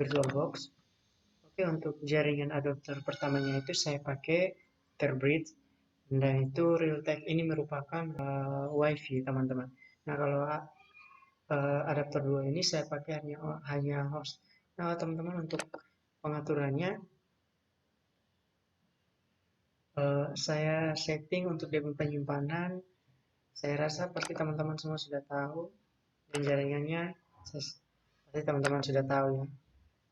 VirtualBox. Oke, untuk jaringan adapter pertamanya itu saya pakai Terbridge, dan itu Realtek ini merupakan WiFi teman-teman. Nah, kalau adapter 2 ini saya pakai hanya host. Nah, teman-teman, untuk pengaturannya saya setting untuk DB penyimpanan. Saya rasa pasti teman-teman semua sudah tahu, dan jaringannya pasti teman-teman sudah tahu ya.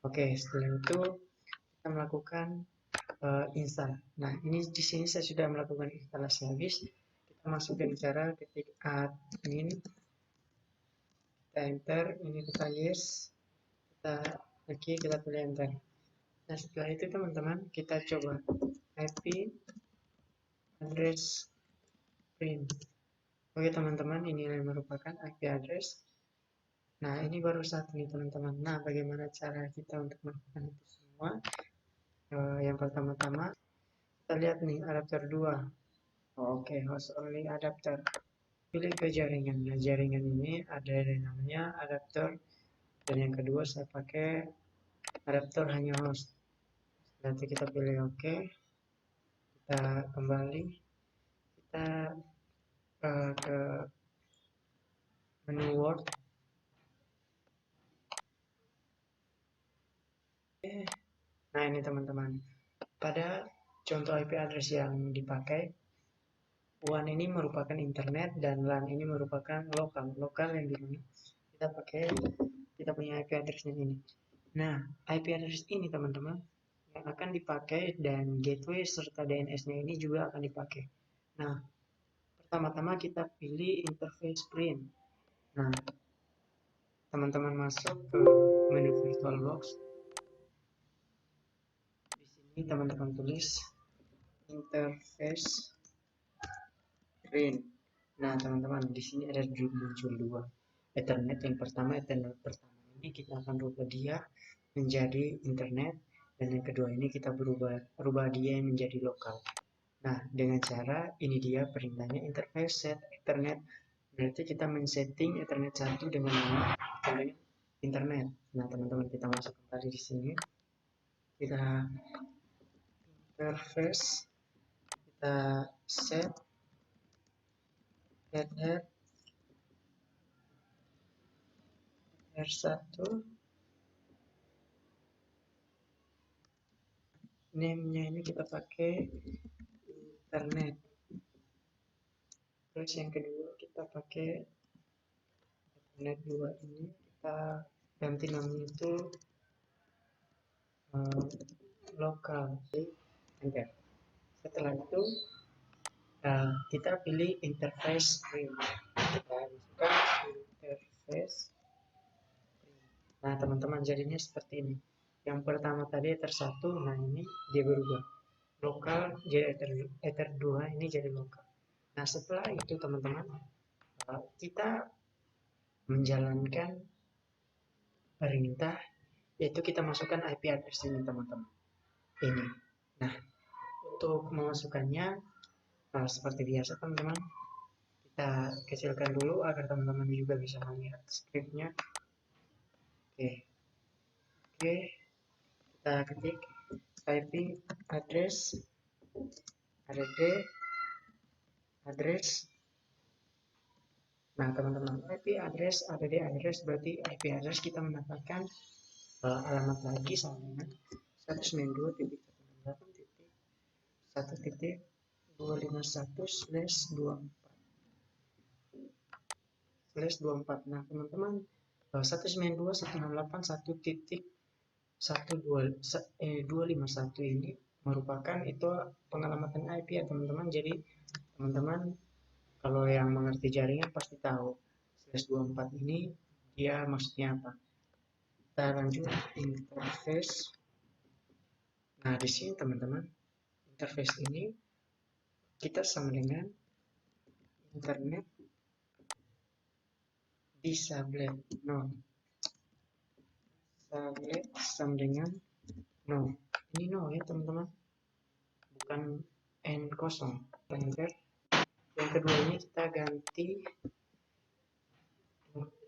Oke, setelah itu kita melakukan install. Nah, ini di sini saya sudah melakukan instalasi habis. Kita masukkan cara ketik admin, kita enter, ini kita yes, kita oke, kita pilih enter. Nah, setelah itu teman-teman, kita coba IP address print. Oke teman-teman, ini yang merupakan IP address. Nah, ini baru satu nih teman-teman. Nah, bagaimana cara kita untuk melakukan itu semua? Yang pertama-tama kita lihat nih adapter 2. Oke, host only adapter. Pilih ke jaringan. Nah, jaringan ini ada yang namanya adapter, dan yang kedua saya pakai adapter hanya host. Nanti kita pilih oke. Kita kembali, kita ke menu Word. Nah, ini teman-teman, pada contoh IP address yang dipakai, WAN ini merupakan internet dan LAN ini merupakan lokal yang dimana kita punya IP addressnya ini. Nah, IP address ini teman-teman yang akan dipakai, dan gateway serta DNS-nya ini juga akan dipakai. Nah, pertama-tama kita pilih interface print. Nah, teman-teman masuk ke menu VirtualBox. Di sini teman-teman tulis interface print. Nah, teman-teman, di sini ada muncul dua Ethernet. Yang pertama, Ethernet pertama ini kita akan rubah dia menjadi internet, dan yang kedua ini kita rubah dia menjadi lokal. Nah, dengan cara ini dia perintahnya interface set Ethernet. Berarti kita men-setting Ethernet 1 dengan nama internet. Nah, teman-teman, kita masuk kembali di sini. Kita interface, kita set header R1, name-nya ini kita pakai internet. Terus yang kedua kita pakai internet 2 ini kita ganti namanya itu lokal. Enter. Setelah itu kita pilih interface print. Kita masukkan interface print. Nah, teman-teman, jadinya seperti ini. Yang pertama tadi ether 1, nah ini dia berubah. Lokal jadi ether 2, ini jadi lokal. Nah, setelah itu teman-teman, kita menjalankan perintah, yaitu kita masukkan IP address ini teman-teman. Ini. Nah, untuk memasukkannya seperti biasa teman-teman, kita kecilkan dulu agar teman-teman juga bisa melihat scriptnya. Oke, kita ketik IP address address. Nah, teman-teman, IP address berarti IP address kita mendapatkan alamat lagi sama dengan 192.168.251/24. Nah, teman-teman, 192.168.1.251 ini merupakan itu pengalamatan IP ya teman-teman. Jadi teman-teman kalau yang mengerti jaringan pasti tahu /24 ini dia maksudnya apa. Kita lanjut interface. Nah, di sini teman-teman, interface ini kita sama dengan internet disable node. Sama dengan no. Ini no ya teman-teman, bukan n kosong. Enter. Yang kedua ini kita ganti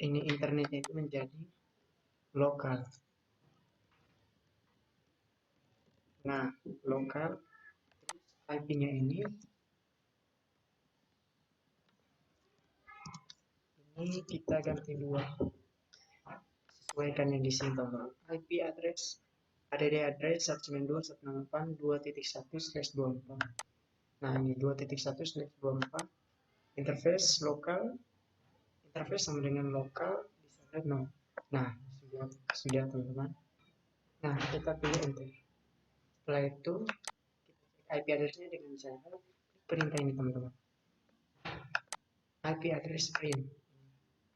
ini internetnya itu menjadi lokal. Nah, lokal, IP-nya ini kita ganti 2, sesuaikan yang di sini teman-teman. IP address add address 192.168.2.1/24. Nah, ini 2.1/24. Interface lokal, interface sama dengan lokal di sana 0. Nah, sudah teman-teman. Nah, kita pilih enter. Setelah itu kita cek IP address-nya dengan cara perintah ini teman-teman. IP address print.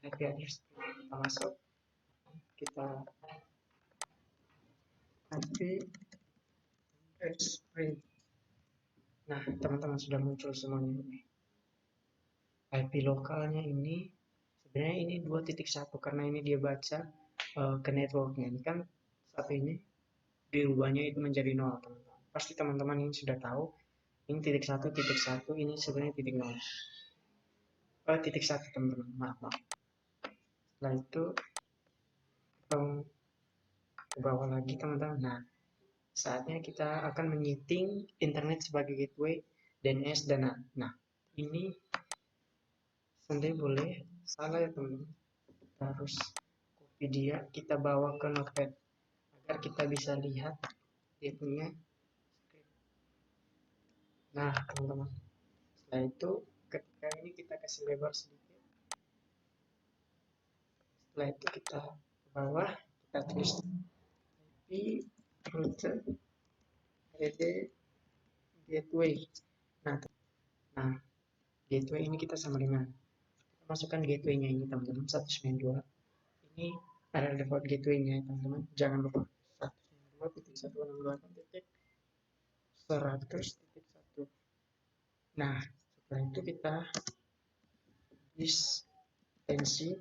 IP address print. Kita masuk, kita IP address print. Nah, teman-teman sudah muncul semuanya ini. IP lokalnya ini sebenarnya ini 2.1 karena ini dia baca ke networknya. Ini kan saat ini dirubahnya itu menjadi 0 teman-teman. Pasti teman-teman ini sudah tahu ini titik 1 ini sebenarnya titik 0. Titik 1 teman-teman, maaf. Setelah itu ke bawah lagi teman-teman. Nah, saatnya kita akan menyeting internet sebagai gateway DNS dan nah ini sebenarnya boleh salah ya teman-teman. Kita harus copy dia, kita bawa ke notepad agar kita bisa lihat dia punya script. Nah teman-teman, setelah itu ketika ini kita kasih lebar sedikit, setelah itu kita ke bawah, kita tulis IP router add gateway. Nah gateway ini kita sama dengan kita masukkan gateway-nya ini teman-teman 192. Ini adalah default gateway-nya teman-teman, jangan lupa 192.168.100.1. Nah setelah itu kita distensi,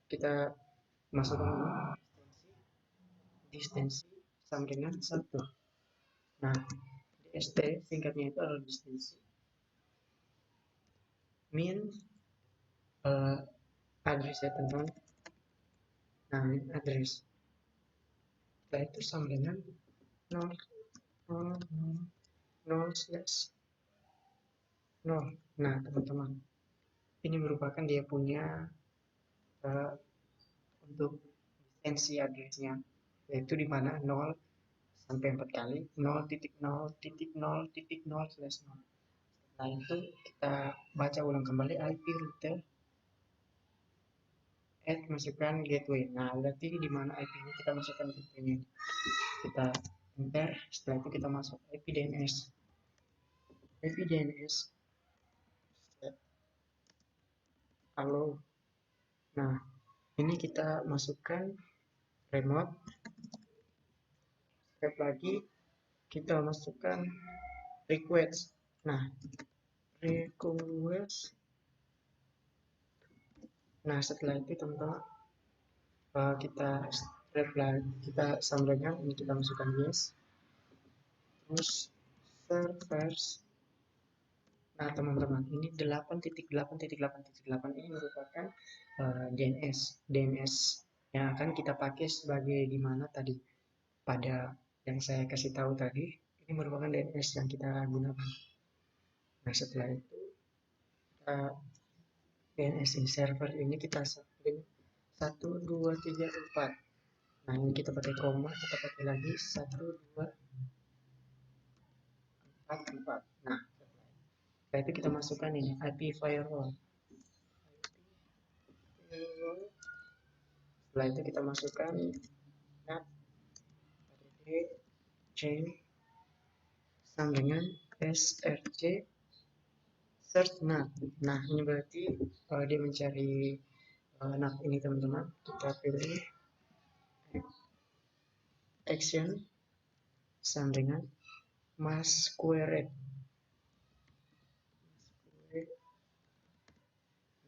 kita masukkan distensi sama dengan 1. Nah DST singkatnya itu adalah distensi min address ya teman-teman. Nah min address, setelah itu sama dengan 0/0. Nah teman-teman, ini merupakan dia punya untuk distensi addressnya, yaitu di mana 0 sampai 4 kali 0.0.0.0/0. Nah itu kita baca ulang kembali IP router add masukkan gateway. Nah berarti di mana IP ini kita masukkan gateway-nya, kita enter. Setelah itu kita masuk IP DNS halo. Nah ini kita masukkan remote, step lagi kita masukkan request. Nah request, nah setelah itu teman-teman kita reply, kita sampaikan ini, kita masukkan yes, terus servers. Nah teman-teman, ini 8.8.8.8 ini merupakan DNS yang akan kita pakai sebagai di mana tadi pada yang saya kasih tahu tadi, ini merupakan DNS yang kita gunakan. Nah setelah itu DNS in server ini kita setting 1 2 3 4. Nah ini kita pakai koma, kita pakai lagi 1 2 4 4. Nah setelah itu kita masukkan ini IP firewall. Setelah itu kita masukkan NAT chain sama dengan src search NAT. Nah ini berarti dia mencari NAT ini teman-teman. Kita pilih action sama dengan masquerade.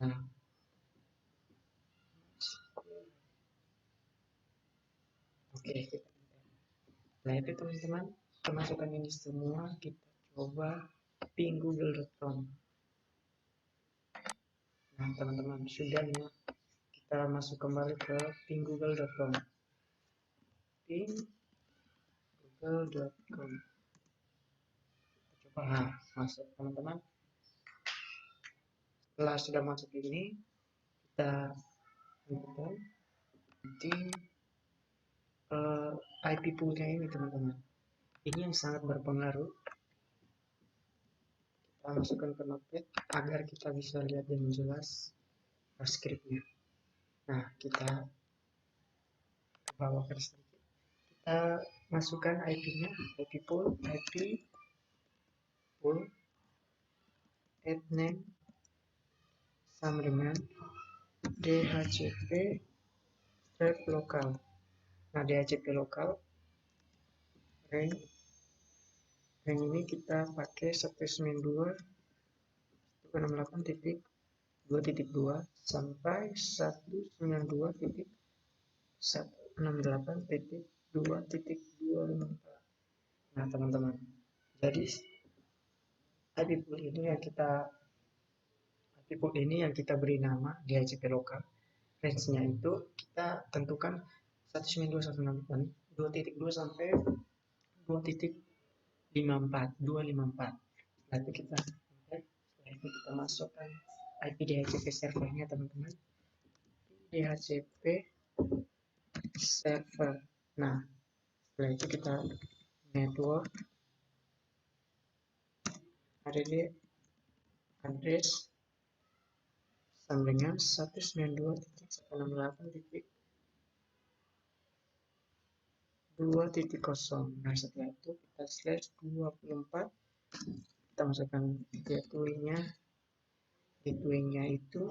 Nah oke, nah itu teman-teman, kita masukkan ini semua, kita coba ping google.com. Nah teman-teman, sudah ya, kita masuk kembali ke ping google.com. ping google.com. Nah, masuk teman-teman. Setelah sudah masuk ini, kita enter di IP poolnya ini teman-teman. Ini yang sangat berpengaruh. Kita masukkan ke notepad agar kita bisa lihat dengan jelas scriptnya. Nah, kita bawakan sedikit. Kita masukkan IP-nya, IP pool add name sama dengan DHCP strap lokal. Nah, DHCP lokal range ini kita pakai 192.168.2.2 sampai 192.168.2.254. Nah, teman-teman, jadi IP pool ini yang kita beri nama DHCP lokal. Range-nya itu kita tentukan 192.168.2.2 sampai 2.54. Setelah itu kita masukkan IP DHCP servernya teman-teman. DHCP server. Nah, setelah itu kita network address sama dengan 192.168.2.0. Nah, setelah itu kita /24, kita masukkan gateway-nya itu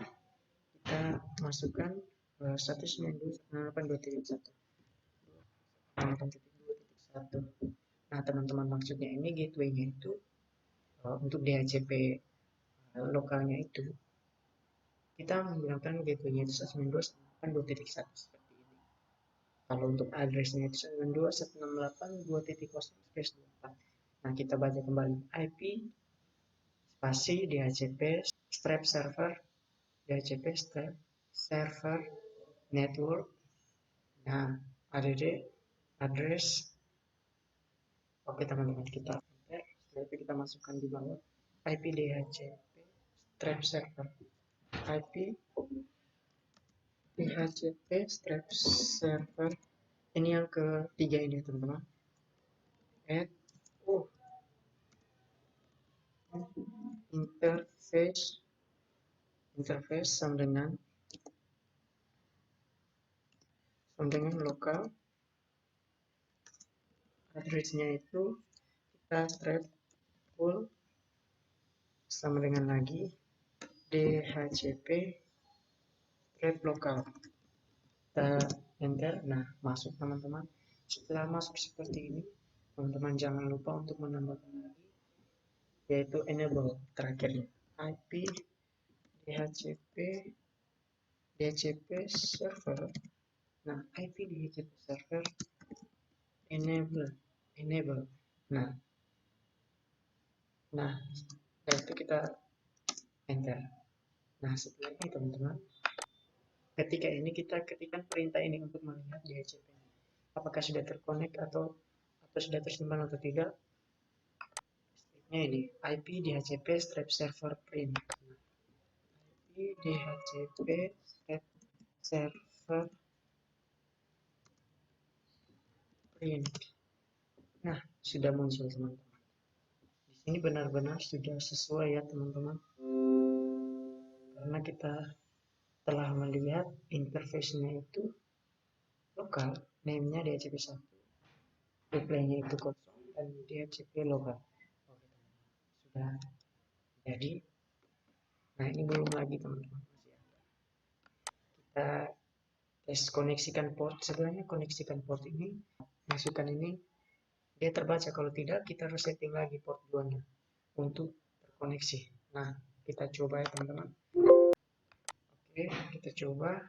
kita masukkan 192.168.2.1. Nah, teman-teman, maksudnya ini gateway-nya itu untuk DHCP lokalnya itu kita menggunakan gateway-nya itu 192.168.2.1 seperti ini. Kalau untuk address-nya itu 192.168.2.0/24. Nah, kita baca kembali IP spasi DHCP strap server DHCP strap server network. Nah, add address. Oke teman-teman, kita setelah itu kita masukkan di bawah IP DHCP strap server IP DHCP strap server ini yang ketiga ini teman-teman. Add interface sama dengan lokal address-nya itu kita strap full sama dengan lagi DHCP strap lokal. Kita enter. Nah, masuk teman-teman. Setelah masuk seperti ini, teman-teman jangan lupa untuk menambahkan lagi yaitu enable terakhirnya IP DHCP server. Nah, IP DHCP server enable. Nah, setelah itu kita enter. Nah, setelah ini teman-teman, ketika ini kita ketikkan perintah ini untuk melihat DHCP apakah sudah terkonek atau sudah tersimpan atau tidak. Ini IP DHCP strap server print. IP DHCP strap server print. Nah, sudah muncul teman-teman. Di sini benar-benar sudah sesuai ya teman-teman. Karena kita telah melihat interface-nya itu lokal, name-nya DHCP1, reply-nya itu kosong dan DHCP lokal. Oke, sudah jadi. Nah, ini belum lagi teman-teman, masih ada. Kita tes koneksikan port. Sebenarnya koneksikan port ini, masukkan ini, dia terbaca. Kalau tidak, kita harus setting lagi port 2-nya untuk terkoneksi. Nah, kita coba ya teman-teman. Oke, kita coba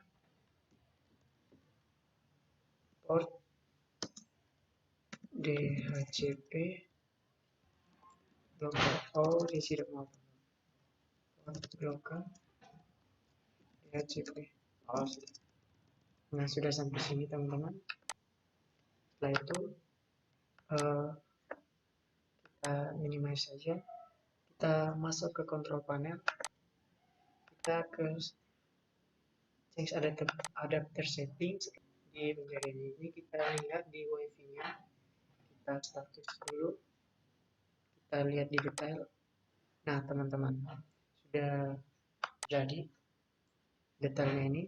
port DHCP lokal. Oh, dia tidak mau port lokal DHCP. Oh, sudah. Nah, sudah sampai sini teman-teman. Setelah itu kita minimize saja. Kita masuk ke control panel, kita ke change adapter settings. Di bagian ini kita lihat di wifi nya, kita status dulu, kita lihat di detail. Nah teman-teman, sudah jadi detailnya ini.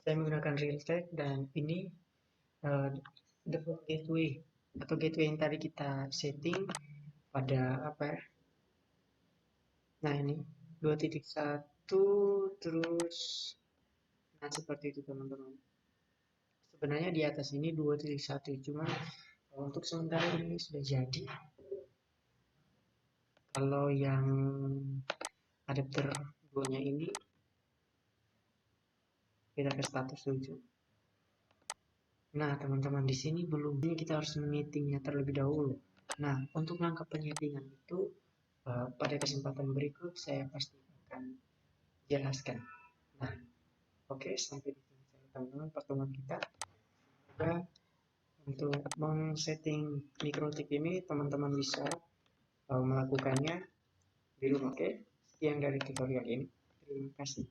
Saya menggunakan Realtek dan ini default gateway atau gateway yang tadi kita setting pada apa ya? Nah ini 2.1 terus, nah seperti itu teman-teman. Sebenarnya di atas ini 2.1, cuma untuk sementara ini sudah jadi. Kalau yang adapter 2 nya ini kita ke status 7. Nah teman-teman, di sini belum, ini kita harus menyettingnya terlebih dahulu. Nah untuk langkah penyettingan itu pada kesempatan berikut saya pasti akan jelaskan. Nah oke, sampai di sini teman-teman pertemuan kita. Semoga untuk men-setting mikrotik ini teman-teman bisa melakukannya di rumah. Oke, sekian dari tutorial ini. Terima kasih.